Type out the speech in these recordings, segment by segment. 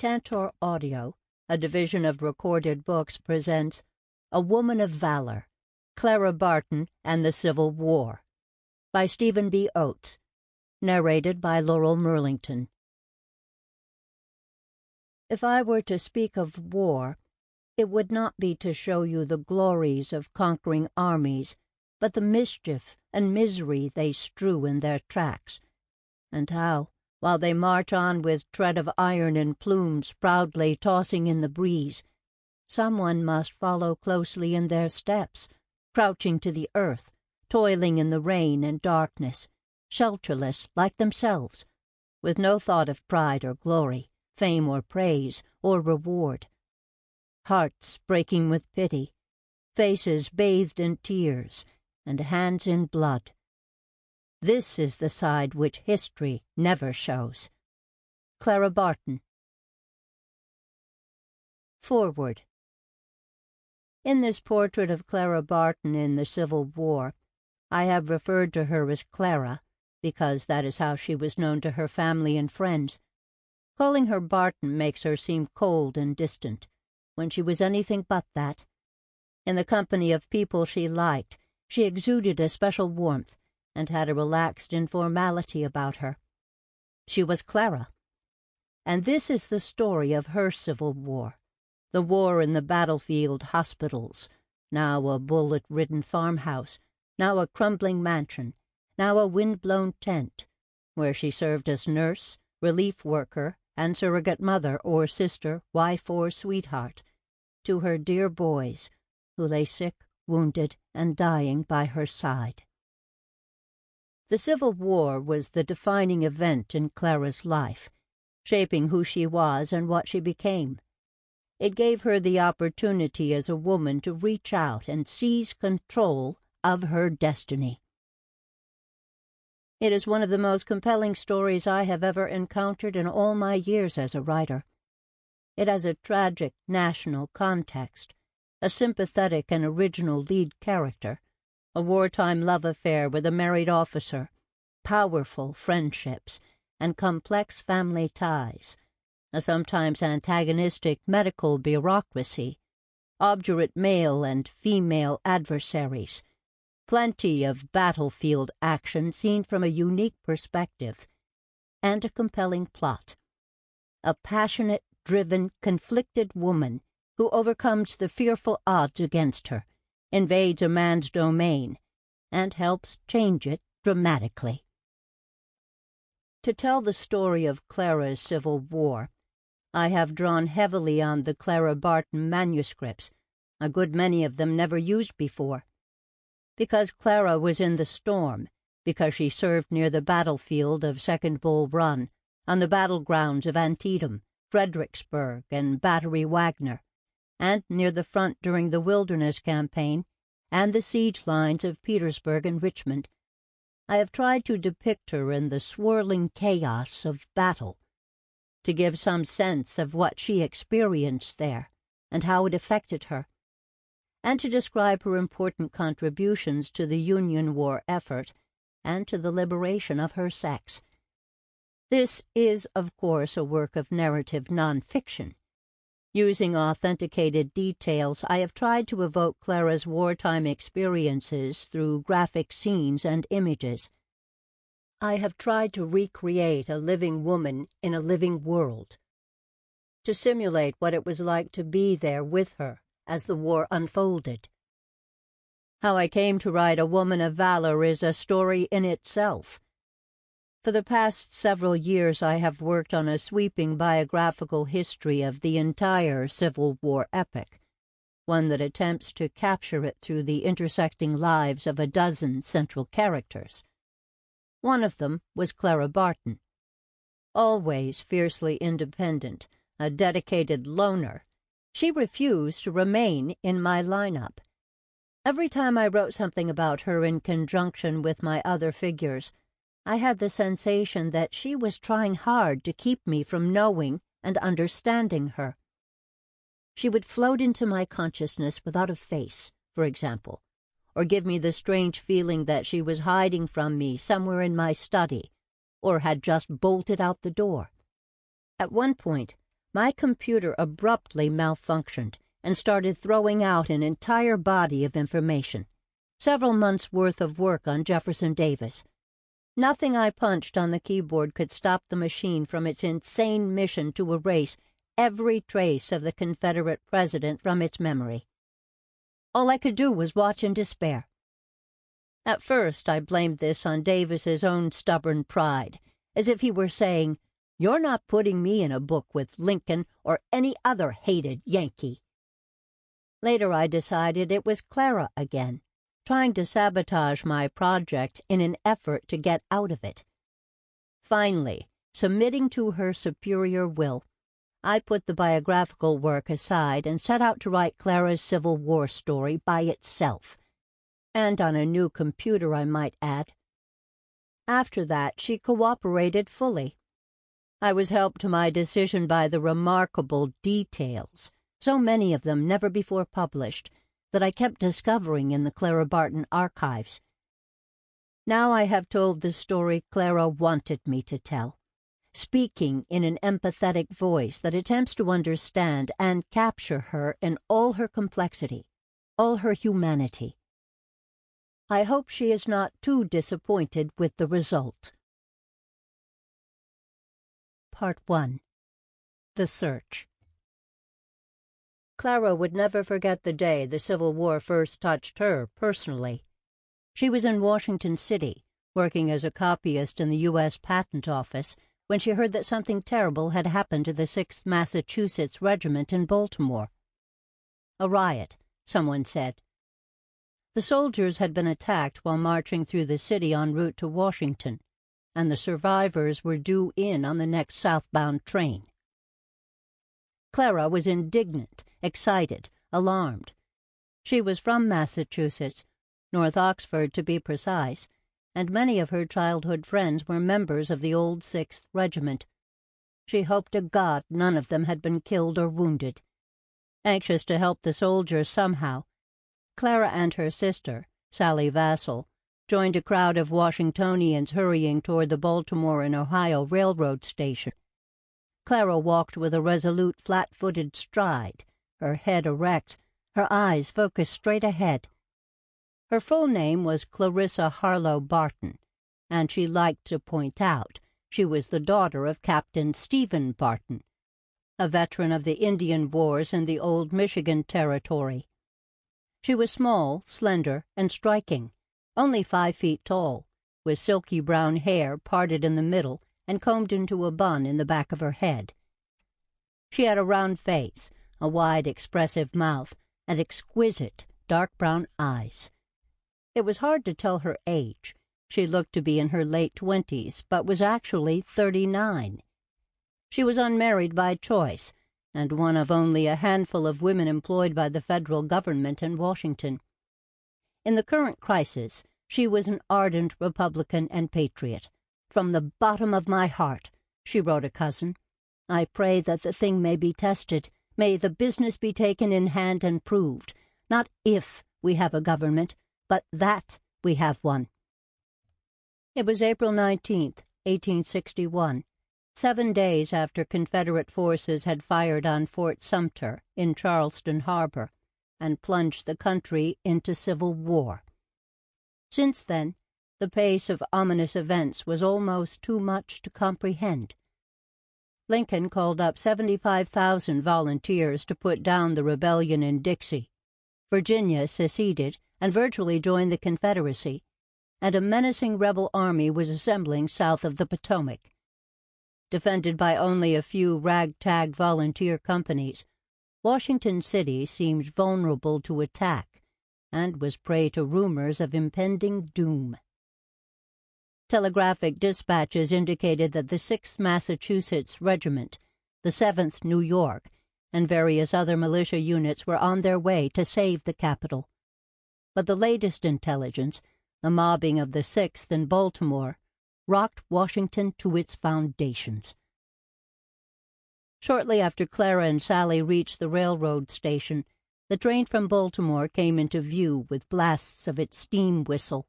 Tantor Audio, a division of Recorded Books, presents A Woman of Valor, Clara Barton and the Civil War, by Stephen B. Oates, narrated by Laural Merlington. If I were to speak of war, it would not be to show you the glories of conquering armies, but the mischief and misery they strew in their tracks, and how, while they march on with tread of iron and plumes proudly tossing in the breeze, someone must follow closely in their steps, crouching to the earth, toiling in the rain and darkness, shelterless like themselves, with no thought of pride or glory, fame or praise, or reward. Hearts breaking with pity, faces bathed in tears, and hands in blood. This is the side which history never shows. Clara Barton. Foreword. In this portrait of Clara Barton in the Civil War, I have referred to her as Clara, because that is how she was known to her family and friends. Calling her Barton makes her seem cold and distant, when she was anything but that. In the company of people she liked, she exuded a special warmth, and had a relaxed informality about her. She was Clara. And this is the story of her Civil War, the war in the battlefield hospitals, now a bullet-ridden farmhouse, now a crumbling mansion, now a wind-blown tent, where she served as nurse, relief worker, and surrogate mother or sister, wife or sweetheart, to her dear boys, who lay sick, wounded, and dying by her side. The Civil War was the defining event in Clara's life, shaping who she was and what she became. It gave her the opportunity as a woman to reach out and seize control of her destiny. It is one of the most compelling stories I have ever encountered in all my years as a writer. It has a tragic national context, a sympathetic and original lead character, a wartime love affair with a married officer, powerful friendships, and complex family ties, a sometimes antagonistic medical bureaucracy, obdurate male and female adversaries, plenty of battlefield action seen from a unique perspective, and a compelling plot. A passionate, driven, conflicted woman who overcomes the fearful odds against her, invades a man's domain, and helps change it dramatically. To tell the story of Clara's Civil War, I have drawn heavily on the Clara Barton manuscripts, a good many of them never used before. Because Clara was in the storm, because she served near the battlefield of Second Bull Run, on the battlegrounds of Antietam, Fredericksburg, and Battery Wagner, and near the front during the Wilderness Campaign and the siege lines of Petersburg and Richmond, I have tried to depict her in the swirling chaos of battle, to give some sense of what she experienced there and how it affected her, and to describe her important contributions to the Union war effort and to the liberation of her sex. This is, of course, a work of narrative nonfiction. Using authenticated details, I have tried to evoke Clara's wartime experiences through graphic scenes and images. I have tried to recreate a living woman in a living world, to simulate what it was like to be there with her as the war unfolded. How I came to write A Woman of Valor is a story in itself. For the past several years I have worked on a sweeping biographical history of the entire Civil War epic, one that attempts to capture it through the intersecting lives of a dozen central characters. One of them was Clara Barton. Always fiercely independent, a dedicated loner, she refused to remain in my lineup. Every time I wrote something about her in conjunction with my other figures, I had the sensation that she was trying hard to keep me from knowing and understanding her. She would float into my consciousness without a face, for example, or give me the strange feeling that she was hiding from me somewhere in my study, or had just bolted out the door. At one point, my computer abruptly malfunctioned and started throwing out an entire body of information, several months' worth of work on Jefferson Davis. Nothing I punched on the keyboard could stop the machine from its insane mission to erase every trace of the Confederate president from its memory. All I could do was watch in despair. At first, I blamed this on Davis's own stubborn pride, as if he were saying, "You're not putting me in a book with Lincoln or any other hated Yankee." Later, I decided it was Clara again, trying to sabotage my project in an effort to get out of it. Finally, submitting to her superior will, I put the biographical work aside and set out to write Clara's Civil War story by itself, and on a new computer, I might add. After that, she cooperated fully. I was helped to my decision by the remarkable details, so many of them never before published, that I kept discovering in the Clara Barton archives. Now I have told the story Clara wanted me to tell, speaking in an empathetic voice that attempts to understand and capture her in all her complexity, all her humanity. I hope she is not too disappointed with the result. Part 1. The Search. Clara would never forget the day the Civil War first touched her personally. She was in Washington City, working as a copyist in the U.S. Patent Office, when she heard that something terrible had happened to the 6th Massachusetts Regiment in Baltimore. A riot, someone said. The soldiers had been attacked while marching through the city en route to Washington, and the survivors were due in on the next southbound train. Clara was indignant, excited, alarmed. She was from Massachusetts, North Oxford to be precise, and many of her childhood friends were members of the old 6th Regiment. She hoped to God none of them had been killed or wounded. Anxious to help the soldiers somehow, Clara and her sister, Sally Vassall, joined a crowd of Washingtonians hurrying toward the Baltimore and Ohio Railroad station. Clara walked with a resolute, flat-footed stride, her head erect, her eyes focused straight ahead. Her full name was Clarissa Harlow Barton, and she liked to point out she was the daughter of Captain Stephen Barton, a veteran of the Indian Wars in the old Michigan Territory. She was small, slender, and striking, only 5 feet tall, with silky brown hair parted in the middle and combed into a bun in the back of her head. She had a round face, a wide, expressive mouth, and exquisite, dark brown eyes. It was hard to tell her age. She looked to be in her late 20s, but was actually 39. She was unmarried by choice, and one of only a handful of women employed by the federal government in Washington. In the current crisis, she was an ardent Republican and patriot. "From the bottom of my heart," she wrote a cousin, "I pray that the thing may be tested, may the business be taken in hand and proved, not if we have a government, but that we have one." It was April 19th, 1861, 7 days after Confederate forces had fired on Fort Sumter in Charleston Harbor and plunged the country into civil war. Since then, the pace of ominous events was almost too much to comprehend. Lincoln called up 75,000 volunteers to put down the rebellion in Dixie. Virginia seceded and virtually joined the Confederacy, and a menacing rebel army was assembling south of the Potomac. Defended by only a few ragtag volunteer companies, Washington City seemed vulnerable to attack and was prey to rumors of impending doom. Telegraphic dispatches indicated that the 6th Massachusetts Regiment, the 7th New York, and various other militia units were on their way to save the capital. But the latest intelligence, the mobbing of the 6th in Baltimore, rocked Washington to its foundations. Shortly after Clara and Sally reached the railroad station, the train from Baltimore came into view with blasts of its steam whistle.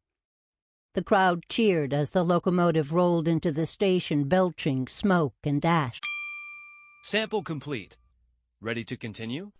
The crowd cheered as the locomotive rolled into the station, belching smoke and ash. Sample complete. Ready to continue?